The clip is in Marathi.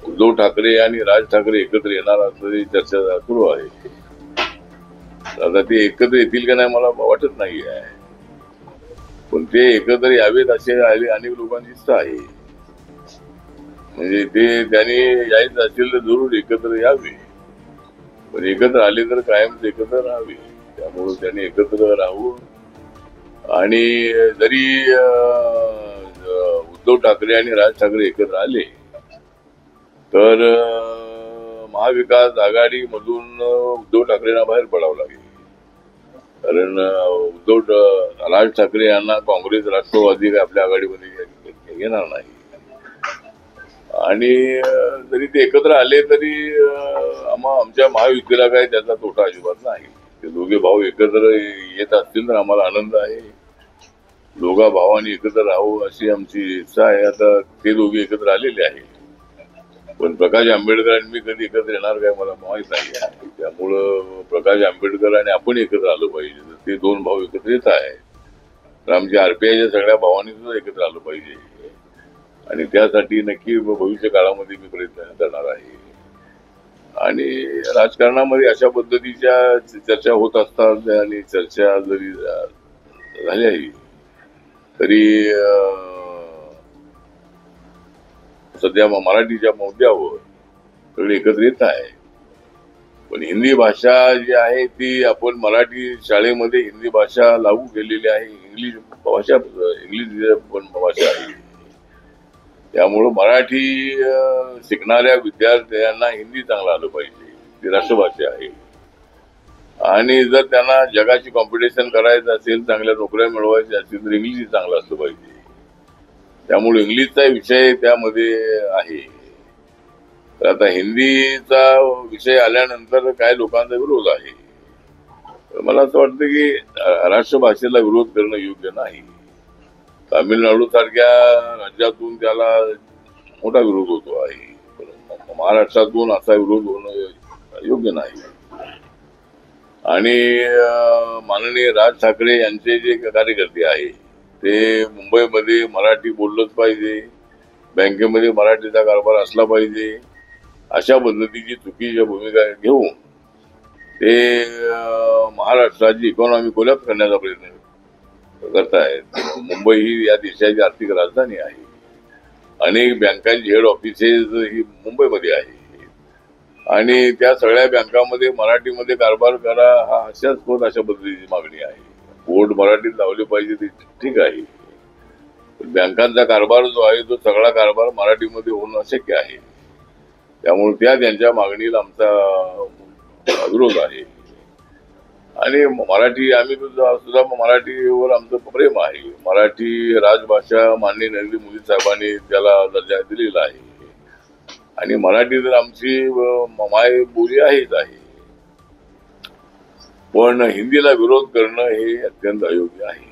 उद्धव ठाकरे आणि राज ठाकरे एकत्र येणार असल्याची चर्चा सुरू आहे. आता ते एकत्र येतील का नाही मला वाटत नाही आहे, पण ते एकत्र यावेत असे अनेक लोकांची इच्छा आहे. म्हणजे ते त्यांनी यायचं असेल तर जरूर एकत्र यावे, पण एकत्र आले तर कायम एकत्र राहावे. त्यामुळे त्यांनी एकत्र राहून आणि जरी उद्धव ठाकरे आणि राज ठाकरे एकत्र आले तर महाविकास आघाडी मधून उद्धव ठाकरेंना बाहेर पडावं लागेल. कारण राज ठाकरे यांना काँग्रेस राष्ट्रवादी आपल्या आघाडीमध्ये घेणार नाही. आणि जरी ते एकत्र आले तरी आमच्या महायुतीला काही त्याचा तोटा अजिबात नाही. ते दोघे भाऊ एकत्र येत असतील तर आम्हाला आनंद आहे. दोघा भावांनी एकत्र राहू अशी आमची इच्छा आहे. आता ते दोघे एकत्र आलेले आहे, पण प्रकाश आंबेडकर आणि मी कधी एकत्र येणार काय मला माहित नाही. त्यामुळं प्रकाश आंबेडकर आणि आपण एकत्र आलो पाहिजे. ते दोन भाऊ एकत्र येत आहे तर आमच्या आरपीआयच्या सगळ्या भावांनी सुद्धा एकत्र आलं पाहिजे. आणि त्यासाठी नक्की भविष्य काळामध्ये मी प्रयत्न करणार आहे. आणि राजकारणामध्ये अशा पद्धतीच्या चर्चा होत असतात आणि चर्चा जरी झाल्याही तरी सध्या मराठीच्या मुद्द्यावर सगळे एकत्र येत आहे. पण हिंदी भाषा जी आहे ती आपण मराठी शाळेमध्ये हिंदी भाषा लागू केलेली आहे. इंग्लिश पण भाषा आहे. त्यामुळं मराठी शिकणाऱ्या विद्यार्थ्यांना हिंदी चांगलं आलं पाहिजे. ती राष्ट्रभाषा आहे. आणि जर त्यांना जगाची कॉम्पिटिशन करायचं असेल, चांगल्या नोकऱ्या मिळवायच्या असतील तर इंग्लिश चांगलं असलं पाहिजे. त्यामुळे इंग्लिशचा विषय त्यामध्ये आहे. तर आता हिंदीचा विषय आल्यानंतर काही लोकांचा विरोध आहे. मला असं वाटतं की राष्ट्रभाषेला विरोध करणं योग्य नाही. तामिळनाडू सारख्या राज्यातून त्याला मोठा विरोध होतो आहे, पण महाराष्ट्रातून असा विरोध होणं योग्य नाही. आणि माननीय राज ठाकरे यांचे जे कार्यकर्ते आहे ते मुंबईमध्ये मराठी बोललंच पाहिजे, बँकेमध्ये मराठीचा कारभार असला पाहिजे अशा पद्धतीची चुकीच्या भूमिका घेऊन ते महाराष्ट्राची इकॉनॉमी कोलॅप्स करण्याचा प्रयत्न करतायत. मुंबई ही या देशाची आर्थिक राजधानी आहे. अनेक बँकांची हेड ऑफिसेस ही मुंबईमध्ये आहे आणि त्या सगळ्या बँकांमध्ये मराठीमध्ये कारभार करा हा हास्यास्पद अशा पद्धतीची मागणी आहे. बोर्ड मराठीत लावले पाहिजे ते ठीक आहे, पण बँकांचा कारभार जो आहे तो सगळा कारभार मराठीमध्ये होणं अशक्य आहे. त्यामुळे त्यांच्या मागणीला आमचा विरोध आहे. आणि मराठी आम्ही सुद्धा मराठीवर आमचं प्रेम आहे. मराठी राजभाषा माननीय नरेंद्र मोदी साहेबांनी त्याला दर्जा दिलेला आहे आणि मराठी तर आमची माय बोली आहेच आहे. पण हिंदीला विरोध करणं हे अत्यंत अयोग्य आहे.